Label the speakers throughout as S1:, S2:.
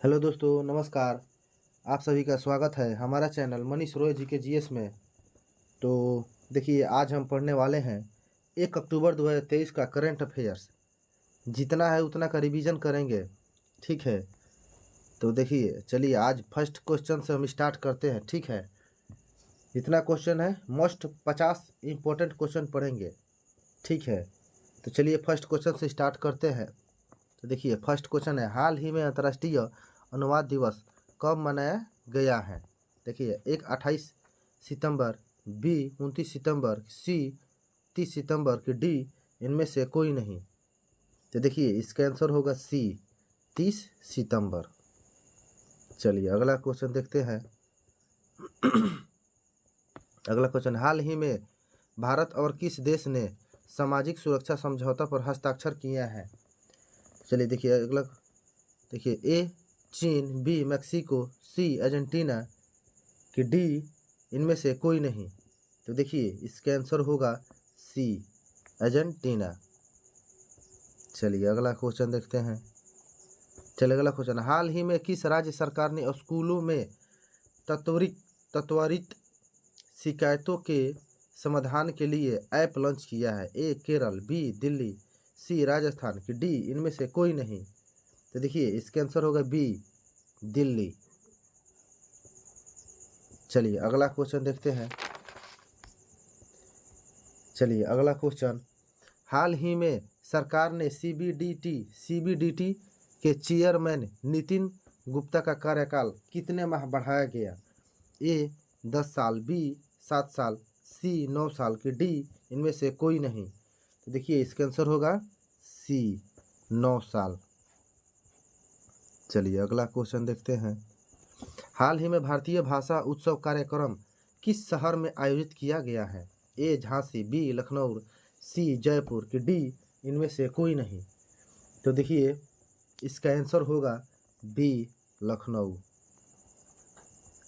S1: Hello दोस्तों, नमस्कार। आप सभी का स्वागत है हमारा चैनल मनीष रॉय जी के जीएस में। तो देखिए, आज हम पढ़ने वाले हैं 1 अक्टूबर 2023 का करंट अफेयर्स। जितना है उतना का रिवीजन करेंगे, ठीक है। तो देखिए, चलिए आज फर्स्ट क्वेश्चन से हम स्टार्ट करते हैं, ठीक है। जितना क्वेश्चन है मोस्ट 50 इम्पोर्टेंट क्वेश्चन पढ़ेंगे, ठीक है। तो चलिए फर्स्ट क्वेश्चन से स्टार्ट करते हैं। तो देखिए, फर्स्ट क्वेश्चन है, हाल ही में अंतर्राष्ट्रीय अनुवाद दिवस कब मनाया गया है? देखिए, एक 28 सितंबर, बी 29 सितंबर, सी 30 सितंबर कि डी इनमें से कोई नहीं। तो देखिए, इसका आंसर होगा सी 30 सितंबर। चलिए अगला क्वेश्चन देखते हैं। अगला क्वेश्चन, हाल ही में भारत और किस देश ने सामाजिक सुरक्षा समझौता पर हस्ताक्षर किया है? चलिए देखिए अगला, देखिए ए चीन, बी मैक्सिको, सी अर्जेंटीना कि डी इनमें से कोई नहीं। तो देखिए इसका आंसर होगा सी अर्जेंटीना। चलिए अगला क्वेश्चन देखते हैं। चलिए अगला क्वेश्चन, हाल ही में किस राज्य सरकार ने स्कूलों में त्वरित शिकायतों के समाधान के लिए ऐप लॉन्च किया है? ए केरल, बी दिल्ली, सी राजस्थान कि डी इनमें से कोई नहीं। तो देखिए इसका आंसर होगा बी दिल्ली। चलिए अगला क्वेश्चन देखते हैं। चलिए अगला क्वेश्चन, हाल ही में सरकार ने सीबीडीटी के चेयरमैन नितिन गुप्ता का कार्यकाल कितने माह बढ़ाया गया? ए 10 साल, बी 7 साल, सी 9 साल कि डी इनमें से कोई नहीं। तो देखिए इसका आंसर होगा सी 9 साल। चलिए अगला क्वेश्चन देखते हैं। हाल ही में भारतीय भाषा उत्सव कार्यक्रम किस शहर में आयोजित किया गया है? ए झांसी, बी लखनऊ, सी जयपुर कि डी इनमें से कोई नहीं। तो देखिए इसका आंसर होगा बी लखनऊ।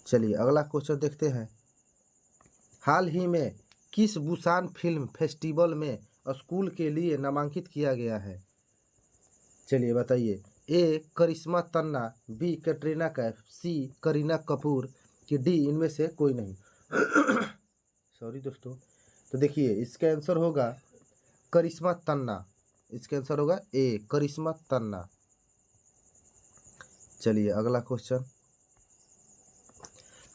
S1: चलिए अगला क्वेश्चन देखते हैं। हाल ही में किस बुसान फिल्म फेस्टिवल में स्कूल के लिए नामांकित किया गया है? चलिए बताइए। ए करिश्मा तन्ना, बी कैटरीना कैफ, सी करीना कपूर कि डी इनमें से कोई नहीं। सॉरी दोस्तों। तो देखिए इसका आंसर होगा करिश्मा तन्ना। इसका आंसर होगा ए करिश्मा तन्ना। चलिए अगला क्वेश्चन,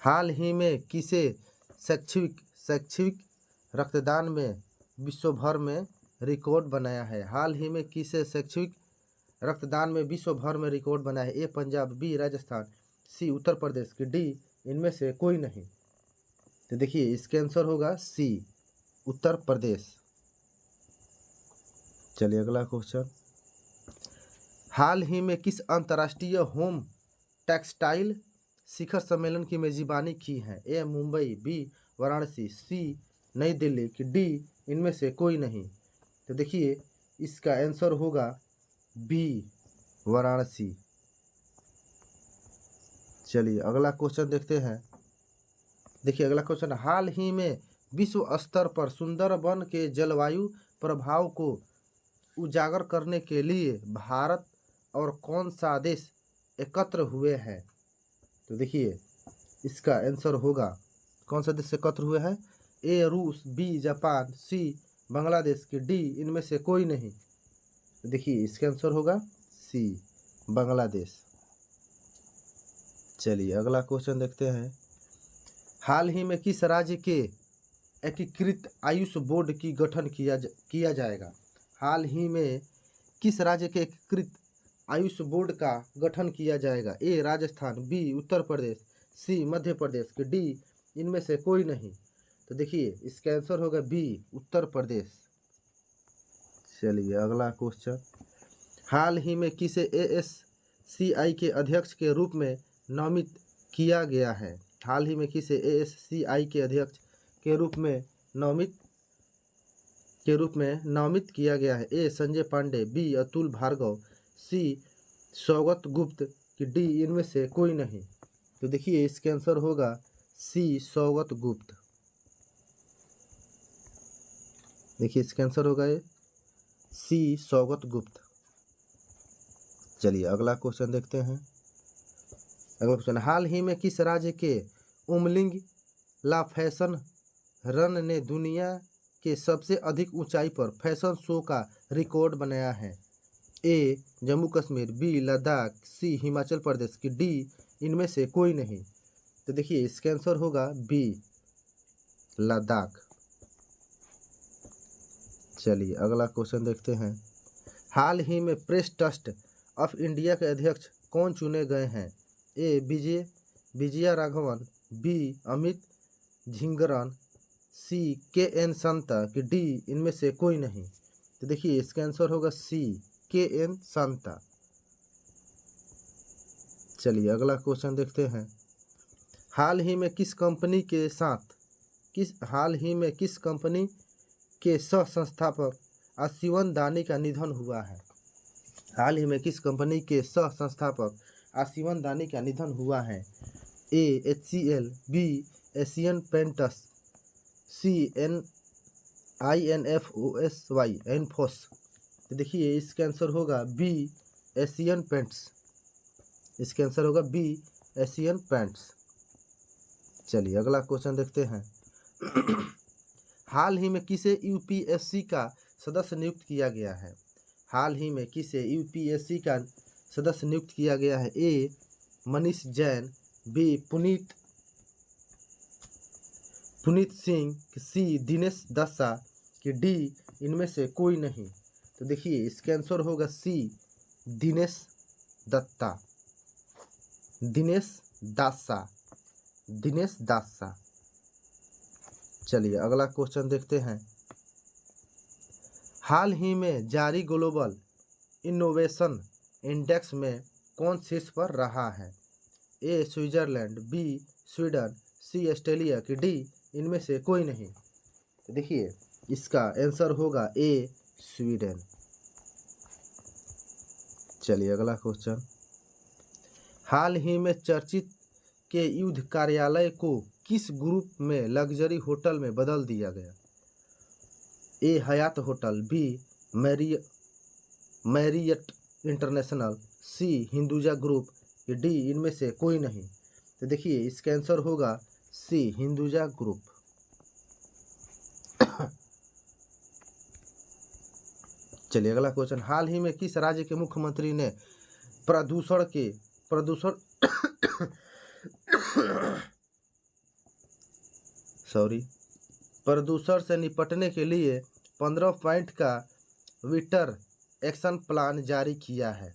S1: हाल ही में किसे शैक्षिक रक्तदान में विश्व भर में रिकॉर्ड बनाया है? हाल ही में किसे शैक्षिक रक्तदान में विश्व भर में रिकॉर्ड बना है? ए पंजाब, बी राजस्थान, सी उत्तर प्रदेश कि डी इनमें से कोई नहीं। तो देखिए इसका आंसर होगा सी उत्तर प्रदेश। चलिए अगला क्वेश्चन, हाल ही में किस अंतर्राष्ट्रीय होम टेक्सटाइल शिखर सम्मेलन की मेजबानी की है? ए मुंबई, बी वाराणसी, सी नई दिल्ली कि डी इनमें से कोई नहीं। तो देखिए इसका आंसर होगा बी वाराणसी। चलिए अगला क्वेश्चन देखते हैं। देखिए अगला क्वेश्चन, हाल ही में विश्व स्तर पर सुंदरबन के जलवायु प्रभाव को उजागर करने के लिए भारत और कौन सा देश एकत्र हुए हैं? तो देखिए इसका आंसर होगा, कौन सा देश एकत्र हुए हैं? ए रूस, बी जापान, सी बांग्लादेश कि डी इनमें से कोई नहीं। तो देखिए इसका आंसर होगा सी बांग्लादेश। चलिए अगला क्वेश्चन देखते हैं। हाल ही में किस राज्य के एकीकृत आयुष बोर्ड की गठन किया जाएगा? हाल ही में किस राज्य के एकीकृत आयुष बोर्ड का गठन किया जाएगा? ए राजस्थान, बी उत्तर प्रदेश, सी मध्य प्रदेश कि डी इनमें से कोई नहीं। तो देखिए इसका आंसर होगा बी उत्तर प्रदेश। चलिए अगला क्वेश्चन, हाल ही में किसे एएससीआई के अध्यक्ष के रूप में नामित किया गया है? हाल ही में किसे एएससीआई के अध्यक्ष के रूप में नामित किया गया है? ए संजय पांडे, बी अतुल भार्गव, सी सौगत गुप्त कि डी इनमें से कोई नहीं। तो देखिए इसका आंसर होगा सी सौगत गुप्त। देखिए इसका आंसर होगा सी सौगत गुप्त। चलिए अगला क्वेश्चन देखते हैं। अगला क्वेश्चन, हाल ही में किस राज्य के उमलिंग ला फैशन रन ने दुनिया के सबसे अधिक ऊंचाई पर फैशन शो का रिकॉर्ड बनाया है? ए जम्मू कश्मीर, बी लद्दाख, सी हिमाचल प्रदेश की डी इनमें से कोई नहीं। तो देखिए इसका आंसर होगा बी लद्दाख। चलिए अगला क्वेश्चन देखते हैं, हाल ही में प्रेस ट्रस्ट ऑफ इंडिया के अध्यक्ष कौन चुने गए हैं? ए विजया राघवन, बी अमित झिंगरन, सी KN शांता की डी इनमें से कोई नहीं। तो देखिए इसका आंसर होगा सी KN शांता। चलिए अगला क्वेश्चन देखते हैं, हाल ही में किस कंपनी के सह संस्थापक आशीवन दानी का निधन हुआ है? हाल ही में किस कंपनी के सह संस्थापक आशीवन दानी का निधन हुआ है? ए HCL, बी एशियन पेंट्स, सी INFOSY एनफोस। तो देखिए इसका आंसर होगा बी एशियन पेंट्स। इसका आंसर होगा बी एशियन पेंट्स। चलिए अगला क्वेश्चन देखते हैं, हाल ही में किसे UPSC का सदस्य नियुक्त किया गया है? हाल ही में किसे UPSC का सदस्य नियुक्त किया गया है? ए मनीष जैन, बी पुनीत सिंह, सी दिनेश दत्ता की डी इनमें से कोई नहीं। तो देखिए इसका आंसर होगा सी दिनेश दासा। चलिए अगला क्वेश्चन देखते हैं, हाल ही में जारी ग्लोबल इनोवेशन इंडेक्स में कौन शीर्ष पर रहा है? ए स्विट्जरलैंड, बी स्वीडन, सी ऑस्ट्रेलिया की डी इनमें से कोई नहीं। तो देखिए इसका आंसर होगा ए स्वीडन। चलिए अगला क्वेश्चन, हाल ही में चर्चित के युद्ध कार्यालय को किस ग्रुप में लग्जरी होटल में बदल दिया गया? A Hyatt hotel, B Marriott international, C Hinduja group, D इनमें से कोई नहीं। तो देखिए इसका आंसर होगा सी हिंदुजा ग्रुप। चलिए अगला क्वेश्चन, हाल ही में किस राज्य के मुख्यमंत्री ने प्रदूषण से निपटने के लिए 15 पॉइंट का विंटर एक्शन प्लान जारी किया है?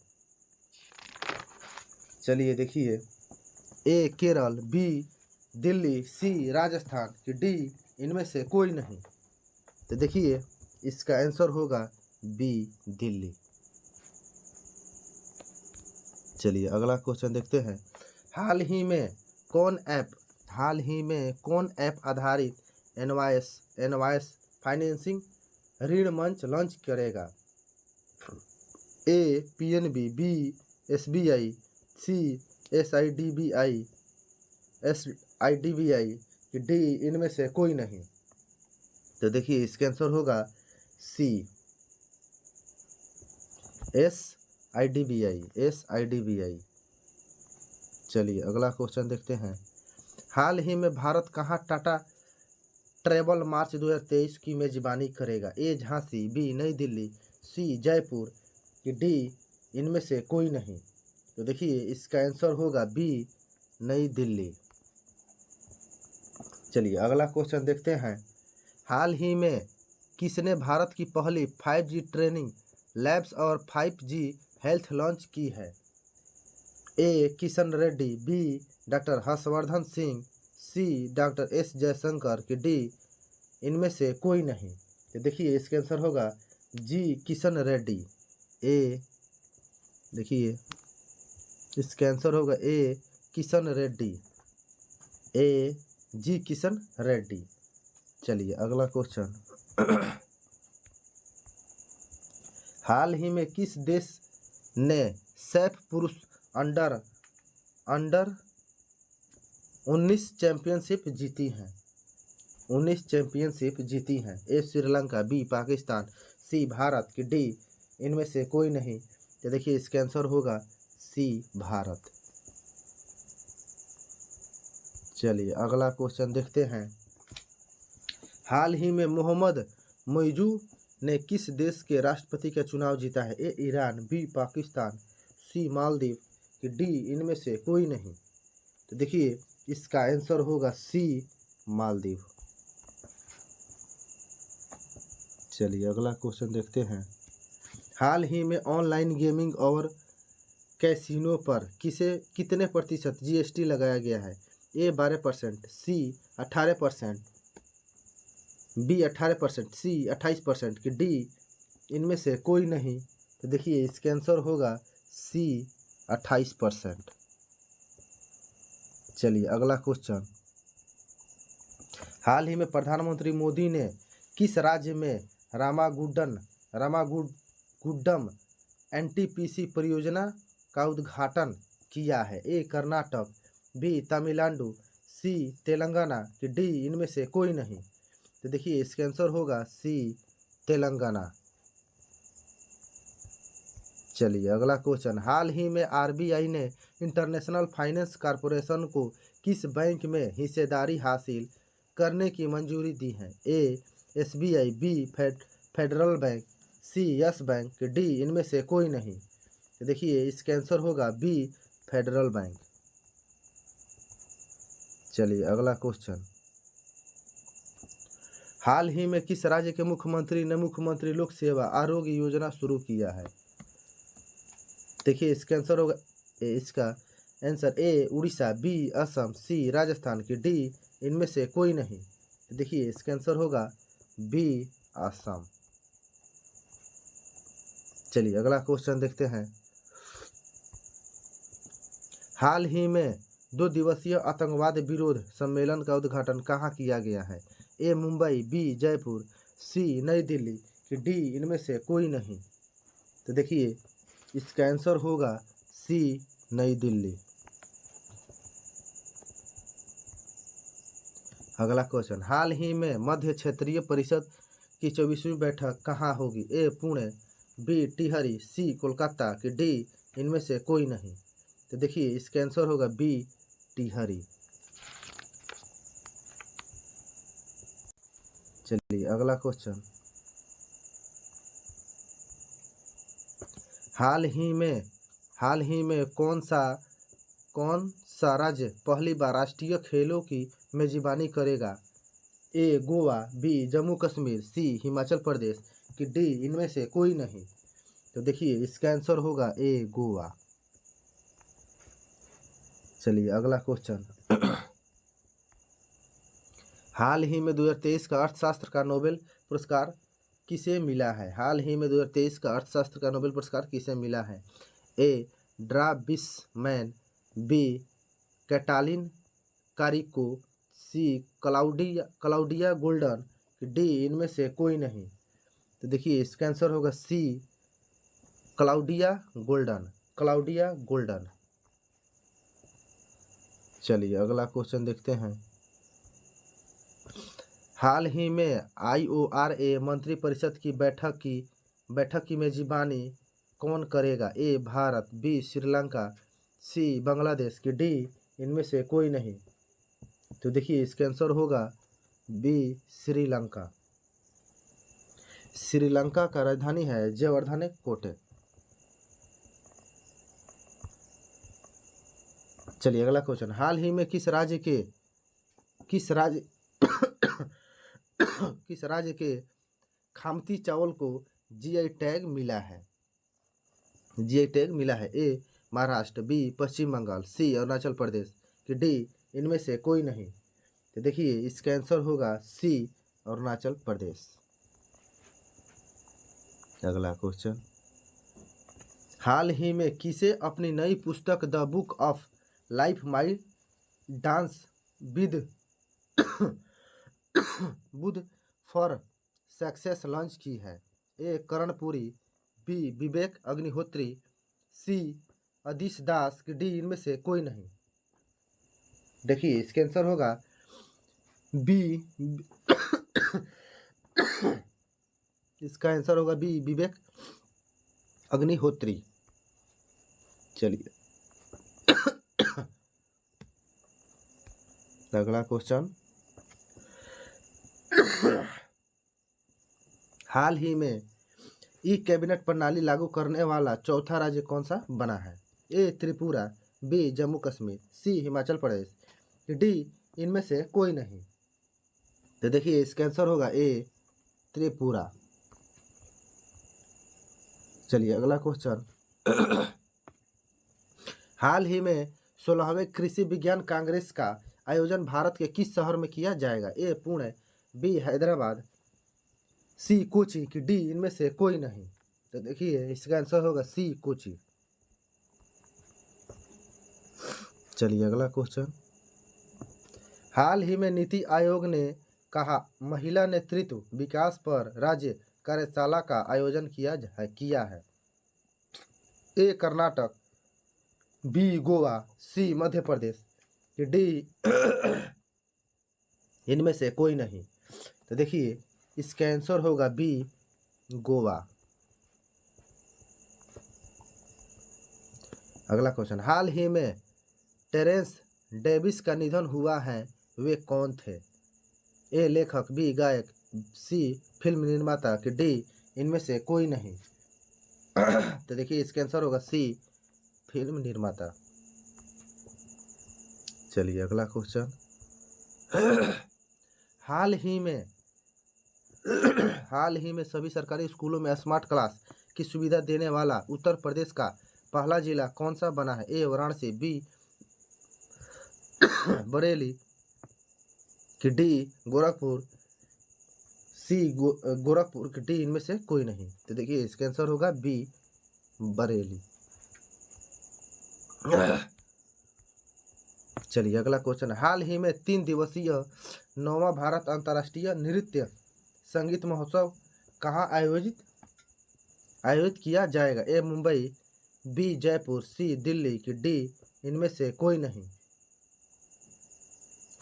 S1: चलिए देखिए, ए केरल, बी दिल्ली, सी राजस्थान की डी इनमें से कोई नहीं। तो देखिए इसका आंसर होगा बी दिल्ली। चलिए अगला क्वेश्चन देखते हैं, हाल ही में कौन ऐप आधारित एनवाइस फाइनेंसिंग ऋण मंच लॉन्च करेगा? ए PNB, बी SBI, सी SIDBI की डी इनमें से कोई नहीं। तो देखिए इसका आंसर होगा सी SIDBI। चलिए अगला क्वेश्चन देखते हैं, हाल ही में भारत कहाँ टाटा ट्रैवल मार्च 2023 की मेजबानी करेगा? ए झांसी, बी नई दिल्ली, सी जयपुर की डी इनमें से कोई नहीं। तो देखिए इसका आंसर होगा बी नई दिल्ली। चलिए अगला क्वेश्चन देखते हैं, हाल ही में किसने भारत की पहली 5G ट्रेनिंग लैब्स और 5G हेल्थ लॉन्च की है? ए किशन रेड्डी, बी डॉक्टर हर्षवर्धन सिंह, सी डॉक्टर S जयशंकर की डी इनमें से कोई नहीं। तो देखिए इसका आंसर होगा जी किशन रेड्डी। देखिए इसका आंसर होगा ए किशन रेड्डी। चलिए अगला क्वेश्चन, हाल ही में किस देश ने सैफ पुरुष अंडर 19 चैंपियनशिप जीती हैं? 19 चैंपियनशिप जीती हैं। ए श्रीलंका, बी पाकिस्तान, सी भारत की डी इनमें से कोई नहीं। तो देखिए इसका आंसर होगा सी भारत। चलिए अगला क्वेश्चन देखते हैं। हाल ही में मोहम्मद मोइजू ने किस देश के राष्ट्रपति का चुनाव जीता है? ए ईरान, बी पाकिस्तान, सी मालदीव कि डी इनमें से कोई नहीं? तो देखिए इसका आंसर होगा सी मालदीव। चलिए अगला क्वेश्चन देखते हैं। हाल ही में ऑनलाइन गेमिंग और कैसीनो पर कितने प्रतिशत जीएसटी लगाया गया है? ए 12%, सी 18%, बी 18%, सी 28% कि डी इनमें से कोई नहीं? तो देखिए इसका आंसर होगा सी 28%। चलिए अगला क्वेश्चन। हाल ही में प्रधानमंत्री मोदी ने किस राज्य में रामागुड्डम एनटीपीसी परियोजना का उद्घाटन किया है? ए कर्नाटक, बी तमिलनाडु, सी तेलंगाना कि डी इनमें से कोई नहीं? तो देखिए इसका आंसर होगा सी तेलंगाना। चलिए अगला क्वेश्चन। हाल ही में आरबीआई ने इंटरनेशनल फाइनेंस कॉरपोरेशन को किस बैंक में हिस्सेदारी हासिल करने की मंजूरी दी है? ए एसबीआई, बी फेडरल बैंक, सी यस बैंक कि डी इनमें से कोई नहीं? तो देखिए इसका आंसर होगा बी फेडरल बैंक। चलिए अगला क्वेश्चन। हाल ही में किस राज्य के मुख्यमंत्री ने मुख्यमंत्री लोक सेवा आरोग्य योजना शुरू किया है? देखिए इसका आंसर होगा इसका answer A Orissa, B Assam, C Rajasthan कि डी इनमें से कोई नहीं? देखिए इसका आंसर होगा बी असम। चलिए अगला क्वेश्चन देखते हैं। हाल ही में 2 दिवसीय आतंकवाद विरोध सम्मेलन का उद्घाटन कहाँ किया गया है? ए मुंबई, बी जयपुर, सी नई दिल्ली कि डी इनमें से कोई नहीं? तो देखिए इसका आंसर होगा सी नई दिल्ली। अगला क्वेश्चन। हाल ही में मध्य क्षेत्रीय परिषद की 24वीं बैठक कहाँ होगी? ए पुणे, बी टिहरी, सी कोलकाता कि डी इनमें से कोई नहीं? तो देखिए इसका आंसर होगा बी टिहरी। चलिए अगला क्वेश्चन। हाल ही में कौन सा राज्य पहली बार राष्ट्रीय खेलों की मेजबानी करेगा? ए गोवा, बी जम्मू कश्मीर, सी हिमाचल प्रदेश कि डी इनमें से कोई नहीं? तो देखिए इसका आंसर होगा ए गोवा। चलिए अगला क्वेश्चन। हाल ही में 2023 का अर्थशास्त्र का नोबेल पुरस्कार किसे मिला है? हाल ही में 2023 का अर्थशास्त्र का नोबेल पुरस्कार किसे मिला है? ए ड्राबिसमैन, बी कैटालिन कारिको, सी क्लाउडिया गोल्डन कि डी इनमें से कोई नहीं? तो देखिए इसका आंसर होगा सी क्लाउडिया गोल्डन। चलिए अगला क्वेश्चन देखते हैं। हाल ही में IORA मंत्रिपरिषद की बैठक की मेजबानी कौन करेगा? ए भारत, बी श्रीलंका, सी बांग्लादेश कि डी इनमें से कोई नहीं? तो देखिए इसका आंसर होगा बी श्रीलंका। श्रीलंका का राजधानी है जयवर्धने कोटे। चलिए अगला क्वेश्चन। हाल ही में किस राज्य के खामती चावल को जीआई टैग मिला है? ए महाराष्ट्र, बी पश्चिम बंगाल, सी अरुणाचल प्रदेश कि डी इनमें से कोई नहीं? तो देखिए इसका आंसर होगा सी अरुणाचल प्रदेश। अगला क्वेश्चन। हाल ही में किसे अपनी नई पुस्तक the book of life my dance with Buddha for success launch की है? A Karnapuri, B Vivek Agnihotri, C Adish Das कि डी इनमें से कोई नहीं? देखिए इसका आंसर होगा बी इसका आंसर होगा बी विवेक अग्निहोत्री। चलिए अगला क्वेश्चन, हाल ही में ई कैबिनेट प्रणाली लागू करने वाला चौथा राज्य कौन सा बना है? ए त्रिपुरा, बी जम्मू कश्मीर, सी हिमाचल प्रदेश, डी इनमें से कोई नहीं। तो देखिए इसका आंसर होगा ए त्रिपुरा। चलिए अगला क्वेश्चन, हाल ही में 16वें कृषि विज्ञान कांग्रेस का आयोजन भारत के किस शहर में किया जाएगा? ए पुणे, बी हैदराबाद, सी कोची की डी इनमें से कोई नहीं। तो देखिए इसका आंसर होगा सी कोची। चलिए अगला क्वेश्चन, हाल ही में नीति आयोग ने कहा महिला नेतृत्व विकास पर राज्य कार्यशाला का आयोजन किया है। ए कर्नाटक, बी गोवा, सी मध्य प्रदेश, डी इनमें से कोई नहीं। तो देखिए इसका आंसर होगा बी गोवा। अगला क्वेश्चन, हाल ही में टेरेंस डेविस का निधन हुआ है, वे कौन थे? ए लेखक, बी गायक, सी फिल्म निर्माता, कि डी इनमें से कोई नहीं। तो देखिए इसका आंसर होगा सी फिल्म निर्माता। चलिए अगला क्वेश्चन, हाल ही में सभी सरकारी स्कूलों में स्मार्ट क्लास की सुविधा देने वाला उत्तर प्रदेश का पहला जिला कौन सा बना है? ए वाराणसी, बी बरेली, कि डी गोरखपुर, सी गोरखपुर, कि डी इनमें से कोई नहीं। तो देखिए इसका आंसर होगा बी बरेली। चलिए अगला क्वेश्चन, हाल ही में 3 दिवसीय 9वां भारत अंतर्राष्ट्रीय नृत्य संगीत महोत्सव कहाँ आयोजित किया जाएगा? ए मुंबई, बी जयपुर, सी दिल्ली, कि डी इनमें से कोई नहीं।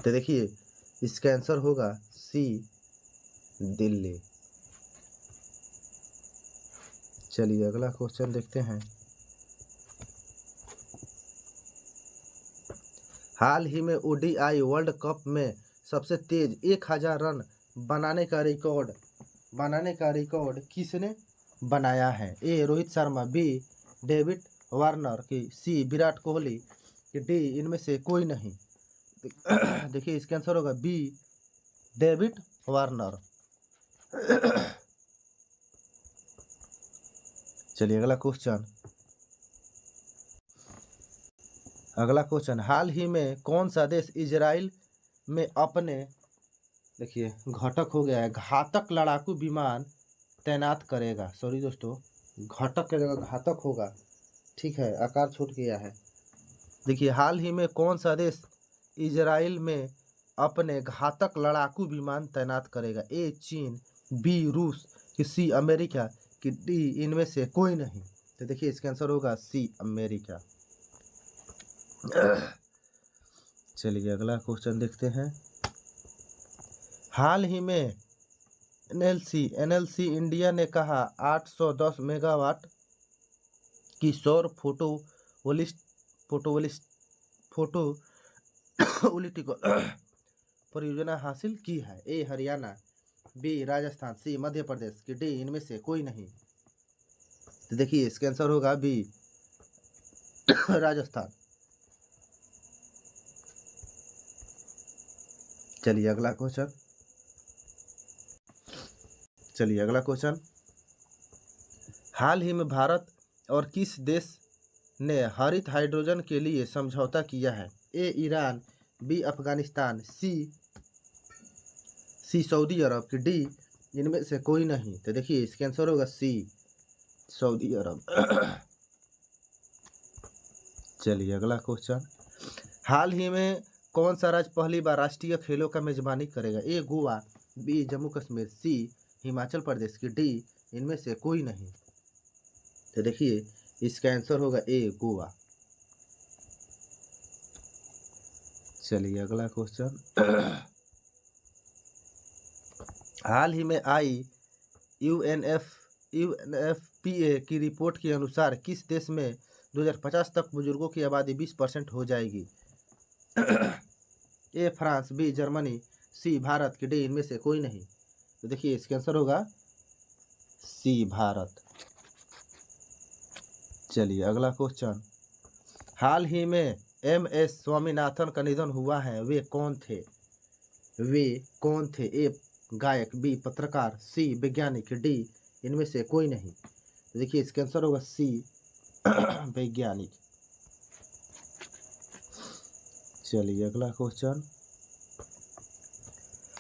S1: तो देखिए इसका आंसर होगा सी दिल्ली। चलिए अगला क्वेश्चन देखते हैं, हाल ही में ओडीआई वर्ल्ड कप में सबसे तेज 1000 रन बनाने का रिकॉर्ड किसने बनाया है? A Rohit Sharma, B David Warner, की सी विराट कोहली, कि डी इनमें से कोई नहीं। देखिए इसका आंसर होगा बी डेविड वार्नर। चलिए अगला क्वेश्चन, हाल ही में कौन सा देश इजराइल में अपने, देखिए घटक हो गया है, घातक लड़ाकू विमान तैनात करेगा? सॉरी दोस्तों, घटक की जगह घातक होगा, ठीक है, आकार छूट गया है। देखिए हाल ही में कौन सा देश इजराइल में अपने घातक लड़ाकू विमान तैनात करेगा? ए चीन, बी रूस, कि सी अमेरिका, कि डी इनमें से कोई नहीं। तो देखिए इसका आंसर होगा सी अमेरिका। चलिए अगला क्वेश्चन देखते हैं, हाल ही में एनएलसी इंडिया ने कहा 810 मेगावाट की सौर फोटोवोल्टिक परियोजना हासिल की है। ए हरियाणा, बी राजस्थान, सी मध्य प्रदेश, की डी इनमें से कोई नहीं। तो देखिए इसका आंसर होगा बी राजस्थान। चलिए अगला क्वेश्चन, हाल ही में भारत और किस देश ने हरित हाइड्रोजन के लिए समझौता किया है? A Iran, B Afghanistan, C Saudi Arab, की डी इनमें से कोई नहीं। तो देखिए इसका आंसर होगा सी सऊदी अरब। चलिए अगला क्वेश्चन, हाल ही में कौन सा राज्य पहली बार राष्ट्रीय खेलों का मेजबानी करेगा? ए गोवा, बी जम्मू कश्मीर, सी हिमाचल प्रदेश, की डी इनमें से कोई नहीं। तो देखिए इसका आंसर होगा ए गोवा। चलिए अगला क्वेश्चन, हाल ही में आई यूएनएफपीए की रिपोर्ट के अनुसार किस देश में 2050 तक बुजुर्गों की आबादी 20% हो जाएगी? ए फ्रांस, बी जर्मनी, सी भारत की डी इनमें से कोई नहीं। तो देखिए इसका आंसर होगा सी भारत। चलिए अगला क्वेश्चन, हाल ही में MS स्वामीनाथन का निधन हुआ है, वे कौन थे? वे कौन थे? ए गायक, बी पत्रकार, सी वैज्ञानिक, डी इनमें से कोई नहीं। तो देखिए इसका आंसर होगा सी वैज्ञानिक। चलिए अगला क्वेश्चन,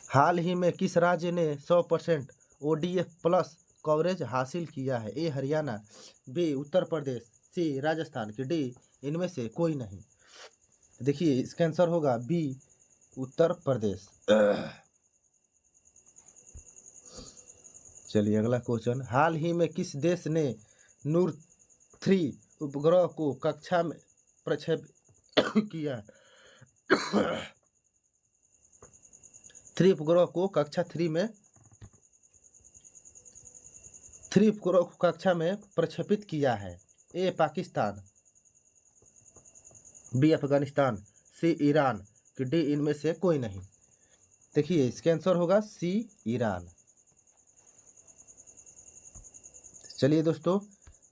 S1: हाल ही में किस राज्य ने 100% ODF प्लस कवरेज हासिल किया है? ए हरियाणा, बी उत्तर प्रदेश, सी राजस्थान की डी इनमें से कोई नहीं। देखिए इसका आंसर होगा बी उत्तर प्रदेश। चलिए अगला क्वेश्चन, हाल ही में किस देश ने नूर 3 उपग्रह को कक्षा में प्रक्षेपित किया? 3 उपग्रह को कक्षा 3 में 3 उपग्रह को कक्षा में प्रक्षेपित किया है? ए पाकिस्तान, बी अफगानिस्तान, सी ईरान की डी इनमें से कोई नहीं। देखिए इसका आंसर होगा सी ईरान। चलिए दोस्तों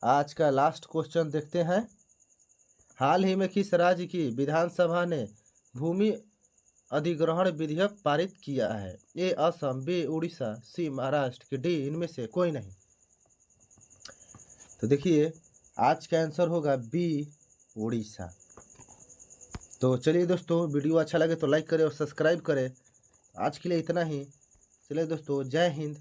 S1: आज का लास्ट क्वेश्चन देखते हैं, हाल ही में किस राज्य की विधानसभा ने भूमि अधिग्रहण विधेयक पारित किया है? ए असम, बी उड़ीसा, सी महाराष्ट्र की डी इनमें से कोई नहीं। तो देखिए आज का आंसर होगा बी उड़ीसा। तो चलिए दोस्तों वीडियो अच्छा लगे तो लाइक करें और सब्सक्राइब करें। आज के लिए इतना ही। चलिए दोस्तों, जय हिंद।